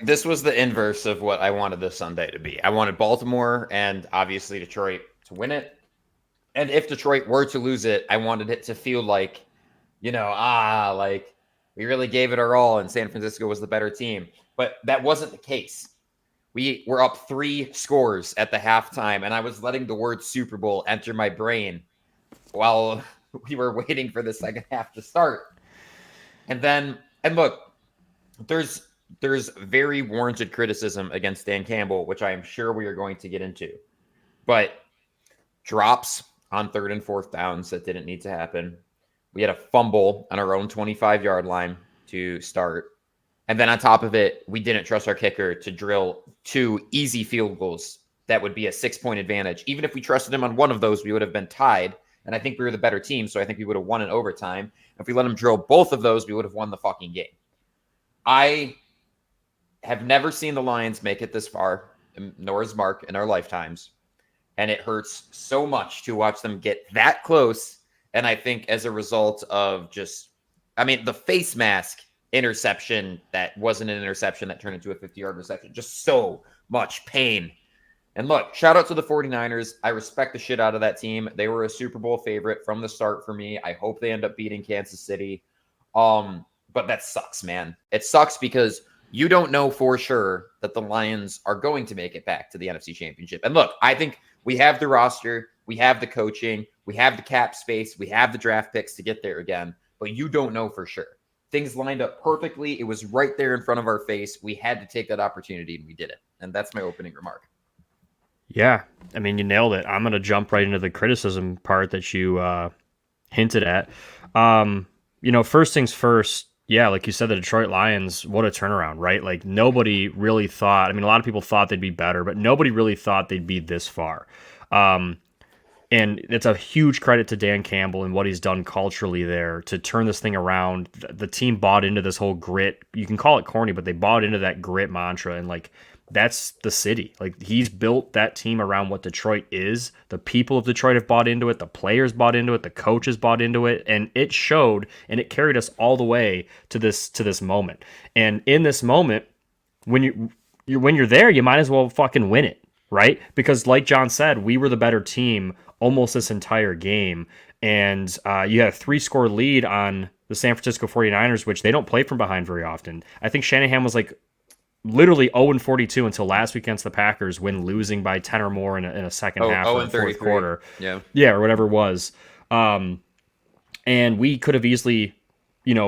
This was the inverse of what I wanted this Sunday to be. I wanted Baltimore and obviously Detroit to win it. And if Detroit were to lose it, I wanted it to feel like, like we really gave it our all and San Francisco was the better team. But that wasn't the case. We were up 3 scores at the halftime, and I was letting the word Super Bowl enter my brain while we were waiting for the second half to start. And look, there's very warranted criticism against Dan Campbell, which I am sure we are going to get into. But drops on 3rd and 4th downs that didn't need to happen. We had a fumble on our own 25-yard line to start. And then on top of it, we didn't trust our kicker to drill 2 easy field goals that would be a 6-point advantage. Even if we trusted him on one of those, we would have been tied. And I think we were the better team, so I think we would have won in overtime. If we let him drill both of those, we would have won the fucking game. I have never seen the Lions make it this far, nor has Mark, in our lifetimes. And it hurts so much to watch them get that close. And I think as a result of the face mask interception that wasn't an interception that turned into a 50-yard reception, just so much pain. And look, shout out to the 49ers. I respect the shit out of that team. They were a Super Bowl favorite from the start for me. I hope they end up beating Kansas City. But that sucks, man. It sucks because you don't know for sure that the Lions are going to make it back to the NFC Championship. And look, I think we have the roster, we have the coaching, we have the cap space, we have the draft picks to get there again, but you don't know for sure. Things lined up perfectly. It was right there in front of our face. We had to take that opportunity, and we did it. And that's my opening remark. Yeah, I mean, you nailed it. I'm going to jump right into the criticism part that you hinted at. First things first, yeah, like you said, the Detroit Lions, what a turnaround, right? Like nobody really thought, a lot of people thought they'd be better, but nobody really thought they'd be this far. And it's a huge credit to Dan Campbell and what he's done culturally there to turn this thing around. The team bought into this whole grit. You can call it corny, but they bought into that grit mantra. And like, that's the city. Like he's built that team around what Detroit is. The people of Detroit have bought into it. The players bought into it. The coaches bought into it. And it showed, and it carried us all the way to this moment. And in this moment, when you're there, you might as well fucking win it, right? Because like John said, we were the better team almost this entire game. And you had a 3-score lead on the San Francisco 49ers, which they don't play from behind very often. I think Shanahan was like literally 0-42 until last week against the Packers when losing by 10 or more in a second half or fourth quarter. Yeah, or whatever it was. And we could have easily,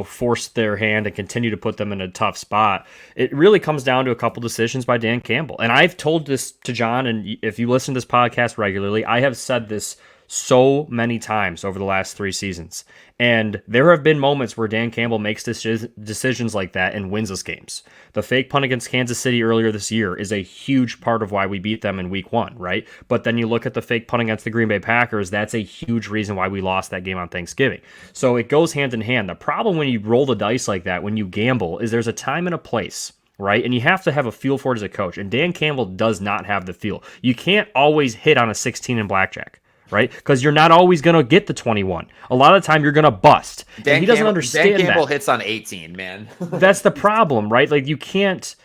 forced their hand and continue to put them in a tough spot. It really comes down to a couple decisions by Dan Campbell. And I've told this to John, and if you listen to this podcast regularly, I have said this so many times over the last 3 seasons. And there have been moments where Dan Campbell makes decisions like that and wins us games. The fake punt against Kansas City earlier this year is a huge part of why we beat them in week 1, right? But then you look at the fake punt against the Green Bay Packers, that's a huge reason why we lost that game on Thanksgiving. So it goes hand in hand. The problem when you roll the dice like that, when you gamble, is there's a time and a place, right? And you have to have a feel for it as a coach. And Dan Campbell does not have the feel. You can't always hit on a 16 in blackjack, right? Because you're not always going to get the 21. A lot of the time, you're going to bust. And he doesn't understand that. Dan Campbell hits on 18, man. That's the problem, right? Like you can't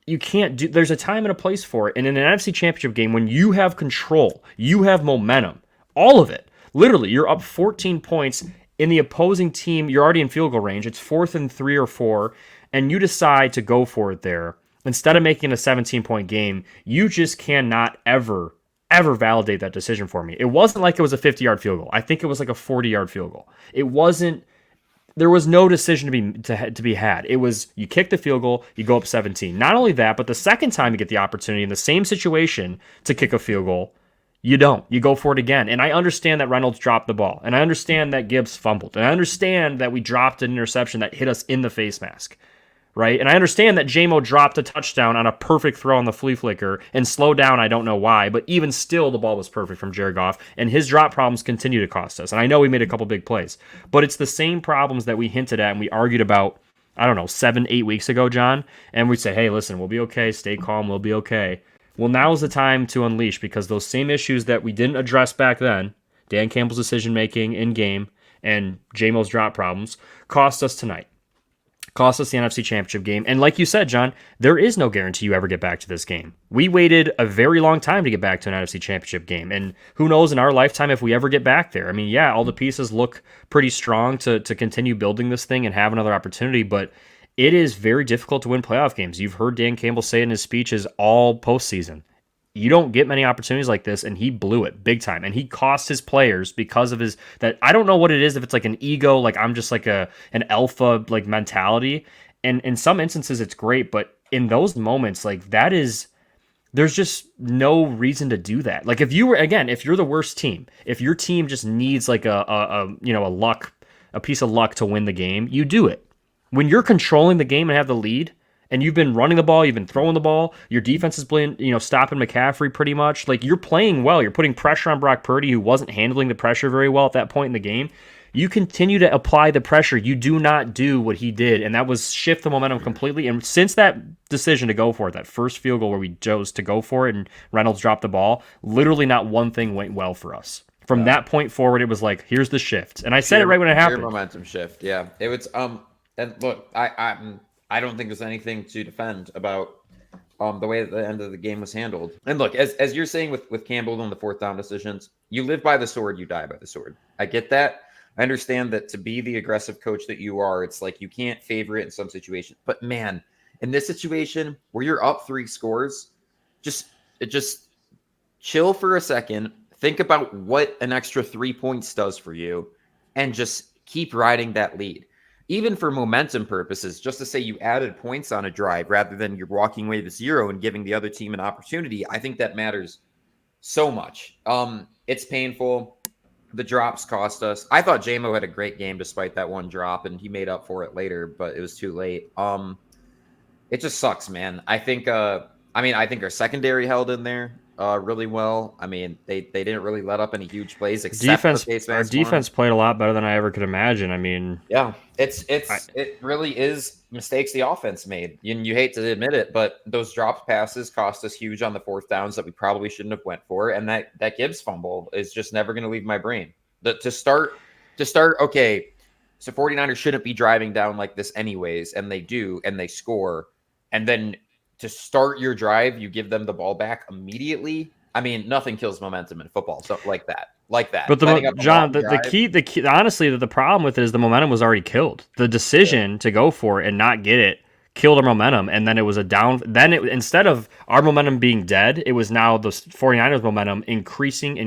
do. There's a time and a place for it. And in an NFC Championship game, when you have control, you have momentum, all of it. Literally, you're up 14 points in the opposing team. You're already in field goal range. It's 4th and 3 or 4, and you decide to go for it there instead of making a 17-point game. You just cannot ever validate that decision for me. It wasn't like it was a 50-yard field goal. I think it was like a 40-yard field goal. It wasn't. There was no decision to be had. It was you kick the field goal, you go up 17. Not only that, but the second time you get the opportunity in the same situation to kick a field goal, you don't. You go for it again. And I understand that Reynolds dropped the ball, and I understand that Gibbs fumbled, and I understand that we dropped an interception that hit us in the face mask. Right? And I understand that J-Mo dropped a touchdown on a perfect throw on the flea flicker and slowed down, I don't know why, but even still the ball was perfect from Jared Goff, and his drop problems continue to cost us. And I know we made a couple big plays, but it's the same problems that we hinted at and we argued about, 7-8 weeks ago, John, and we'd say, hey, listen, we'll be okay, stay calm, we'll be okay. Well, now's the time to unleash, because those same issues that we didn't address back then, Dan Campbell's decision-making in game and J-Mo's drop problems, cost us tonight. Cost us the NFC Championship game. And like you said, John, there is no guarantee you ever get back to this game. We waited a very long time to get back to an NFC Championship game. And who knows in our lifetime if we ever get back there. I mean, yeah, all the pieces look pretty strong to continue building this thing and have another opportunity, but it is very difficult to win playoff games. You've heard Dan Campbell say in his speeches all postseason. You don't get many opportunities like this, and he blew it big time. And he cost his players because of his that I don't know what it is, if it's like an ego, like I'm just like an alpha like mentality. And in some instances it's great, but in those moments, like there's just no reason to do that. Like if you're the worst team, if your team just needs like a piece of luck to win the game, you do it. When you're controlling the game and have the lead, and you've been running the ball, you've been throwing the ball, your defense is playing, stopping McCaffrey pretty much. Like you're playing well, you're putting pressure on Brock Purdy, who wasn't handling the pressure very well at that point in the game. You continue to apply the pressure. You do not do what he did, and that was shift the momentum completely. And since that decision to go for it, that first field goal where we chose to go for it and Reynolds dropped the ball, literally not one thing went well for us. From that point forward, it was like, here's the shift. And I said it right when it happened. Momentum shift, yeah. It was and look, I don't think there's anything to defend about the way that the end of the game was handled. And look, as you're saying with Campbell on the fourth down decisions, you live by the sword, you die by the sword. I get that. I understand that to be the aggressive coach that you are, it's like you can't favor it in some situations. But man, in this situation where you're up 3 scores, just chill for a second. Think about what an extra 3 points does for you and just keep riding that lead. Even for momentum purposes, just to say you added points on a drive rather than you're walking away to 0 and giving the other team an opportunity, I think that matters so much. It's painful. The drops cost us. I thought JMO had a great game despite that one drop, and he made up for it later, but it was too late. It just sucks, man. I think our secondary held in there really well. I mean, they didn't really let up any huge plays except our defense played a lot better than I ever could imagine. I mean, yeah, it really is mistakes the offense made. You hate to admit it, but those dropped passes cost us huge on the fourth downs that we probably shouldn't have went for, and that Gibbs fumble is just never going to leave my brain. To start, okay, so 49ers shouldn't be driving down like this anyways, and they do, and they score, and then to start your drive, you give them the ball back immediately. I mean, nothing kills momentum in football, so like that. But the key, honestly, the problem with it is the momentum was already killed. The decision to go for it and not get it killed our momentum, and then it was a down. Then instead of our momentum being dead, it was now the 49ers momentum increasing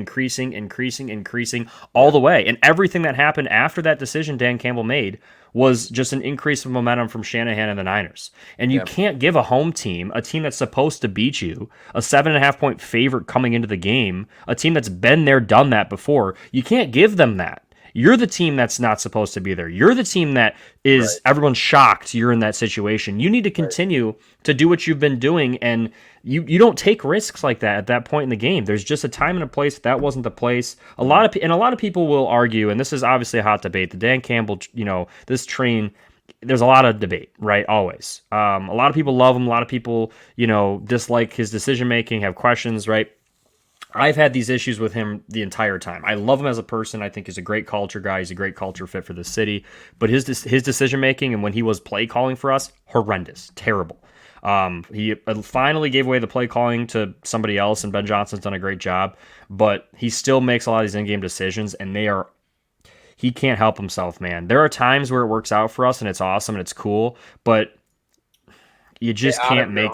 all the way. And everything that happened after that decision Dan Campbell made was just an increase of momentum from Shanahan and the Niners. And you can't give a home team, a team that's supposed to beat you, a 7.5-point favorite coming into the game, a team that's been there, done that before. You can't give them that. You're the team that's not supposed to be there. You're the team that is everyone's shocked you're in that situation. You need to continue to do what you've been doing, and you don't take risks like that at that point in the game. There's just a time and a place that wasn't the place. A lot of people will argue, and this is obviously a hot debate, the Dan Campbell, this train, there's a lot of debate, right? Always. A lot of people love him. A lot of people, dislike his decision making, have questions, right? I've had these issues with him the entire time. I love him as a person. I think he's a great culture guy. He's a great culture fit for the city. But his decision making and when he was play calling for us, horrendous, terrible. He finally gave away the play calling to somebody else, and Ben Johnson's done a great job. But he still makes a lot of these in-game decisions, and he can't help himself, man. There are times where it works out for us, and it's awesome and it's cool, but you just can't make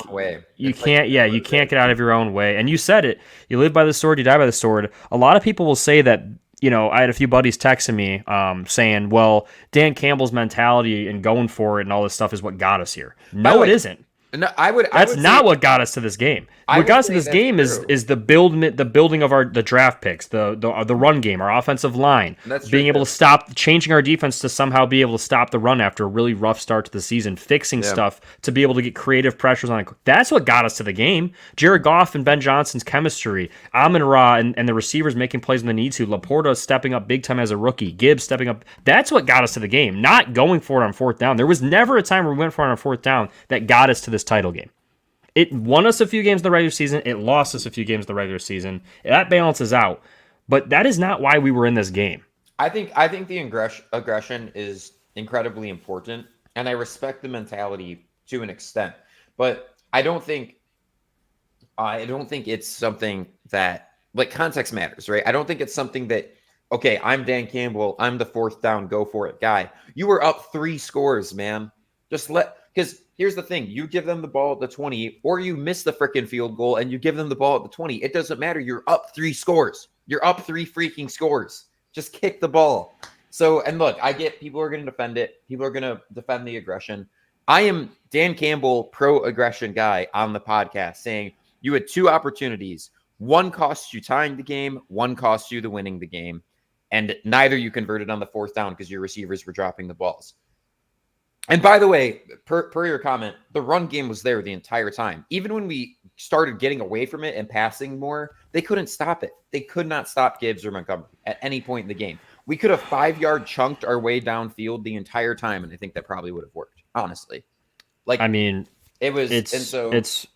you can't get out of your own way. And you said it, you live by the sword, you die by the sword. A lot of people will say that, I had a few buddies texting me saying, well, Dan Campbell's mentality and going for it and all this stuff is what got us here. No, it isn't. No, That's not what got us to this game. What got us to this game is the building of the draft picks, the run game, our offensive line, being able to stop, changing our defense to somehow be able to stop the run after a really rough start to the season, fixing stuff to be able to get creative pressures on it. That's what got us to the game. Jared Goff and Ben Johnson's chemistry, Amon-Ra and the receivers making plays when they need to, Laporta stepping up big time as a rookie, Gibbs stepping up. That's what got us to the game, not going for it on fourth down. There was never a time where we went for it on fourth down that got us to this title game. It won us a few games in the regular season. It lost us a few games in the regular season. That balances out. But that is not why we were in this game. I think the aggression is incredibly important. and I respect the mentality to an extent. But I don't think it's something that like context matters, right? I don't think it's something that okay, I'm Dan Campbell, I'm the fourth down, go for it guy. You were up 3 scores, man. Just let because here's the thing: you give them the ball at the 20, or you miss the freaking field goal and you give them the ball at the 20. It doesn't matter. You're up 3 scores. You're up 3 freaking scores. Just kick the ball. So, and look, I get people are going to defend it. People are going to defend the aggression. I am Dan Campbell, pro aggression guy on the podcast saying you had 2 opportunities. One cost you tying the game, one cost you the winning the game. And neither you converted on the fourth down because your receivers were dropping the balls. And by the way, per your comment, the run game was there the entire time. Even when we started getting away from it and passing more, they couldn't stop it. They could not stop Gibbs or Montgomery at any point in the game. We could have 5-yard chunked our way downfield the entire time, and I think that probably would have worked, honestly. Like, I mean, it was, it's and so it's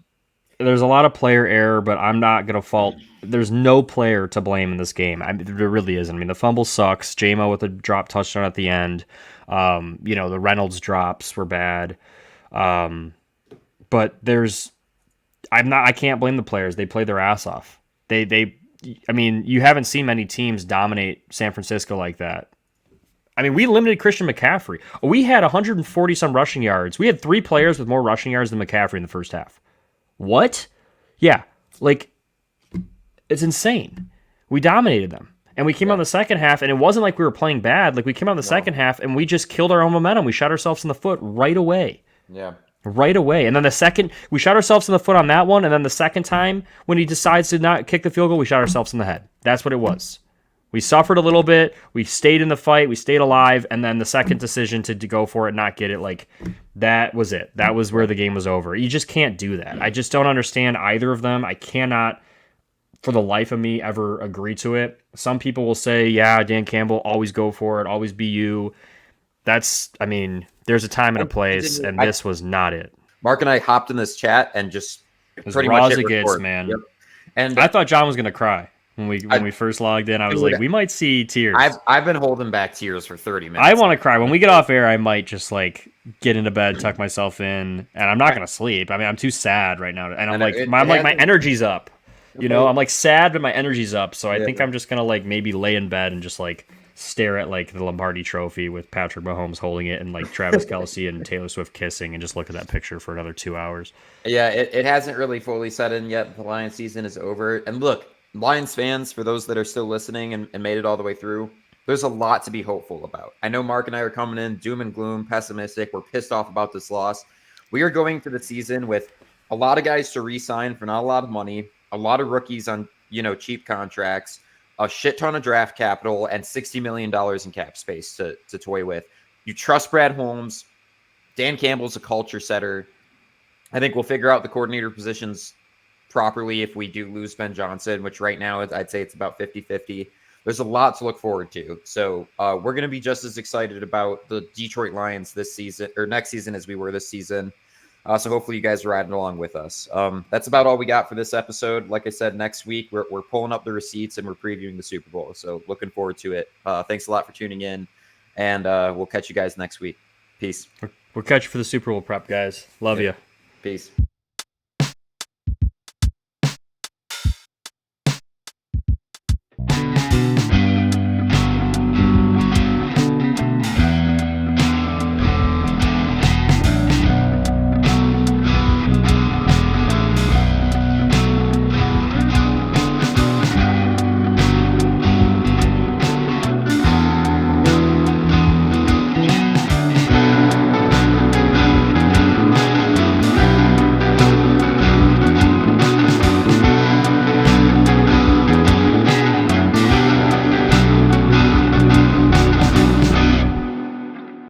there's a lot of player error, but I'm not gonna fault. There's no player to blame in this game. There really isn't. I mean, the fumble sucks. JMO with a drop touchdown at the end. The Reynolds drops were bad. But I can't blame the players. They played their ass off. I mean, you haven't seen many teams dominate San Francisco like that. I mean, we limited Christian McCaffrey. We had 140 some rushing yards. We had 3 players with more rushing yards than McCaffrey in the first half. What? Yeah, like it's insane. We dominated them. And we came out in the second half, and it wasn't like we were playing bad. Like we came out in the second half, and we just killed our own momentum. We shot ourselves in the foot right away. Yeah. Right away. And then the second, we shot ourselves in the foot on that one. And then the second time, when he decides to not kick the field goal, we shot ourselves in the head. That's what it was. We suffered a little bit. We stayed in the fight. We stayed alive. And then the second decision to go for it, not get it, like that was it. That was where the game was over. You just can't do that. I just don't understand either of them. I cannot, for the life of me, ever agree to it. Some people will say, yeah, Dan Campbell, always go for it. Always be you. There's a time and a place, and this was not it. Mark and I hopped in this chat and just pretty much it gets, man. Yep. And I thought John was gonna cry when we first logged in. I was like, we might see tears. I've been holding back tears for 30 minutes. I want to cry when we get off air. I might just like get into bed, tuck myself in, and I'm not gonna sleep. I mean, I'm too sad right now, and I'm like my energy's up. You know, I'm like sad, but my energy's up. So I think I'm just gonna like maybe lay in bed and just like stare at like the Lombardi Trophy with Patrick Mahomes holding it and like Travis Kelce and Taylor Swift kissing and just look at that picture for another 2 hours. Yeah, it hasn't really fully set in yet. The Lions season is over. And look, Lions fans, for those that are still listening and made it all the way through, there's a lot to be hopeful about. I know Mark and I are coming in doom and gloom, pessimistic. We're pissed off about this loss. We are going to the season with a lot of guys to re-sign for not a lot of money, a lot of rookies on, cheap contracts, a shit ton of draft capital, and $60 million in cap space to toy with. You trust Brad Holmes. Dan Campbell's a culture setter. I think we'll figure out the coordinator positions properly if we do lose Ben Johnson, which right now I'd say it's about 50-50. There's a lot to look forward to. So we're going to be just as excited about the Detroit Lions this season or next season as we were this season. So hopefully you guys are riding along with us. That's about all we got for this episode. Like I said, next week we're pulling up the receipts and we're previewing the Super Bowl. So looking forward to it. Thanks a lot for tuning in, and we'll catch you guys next week. Peace. We'll catch you for the Super Bowl prep, guys. Love you. Peace.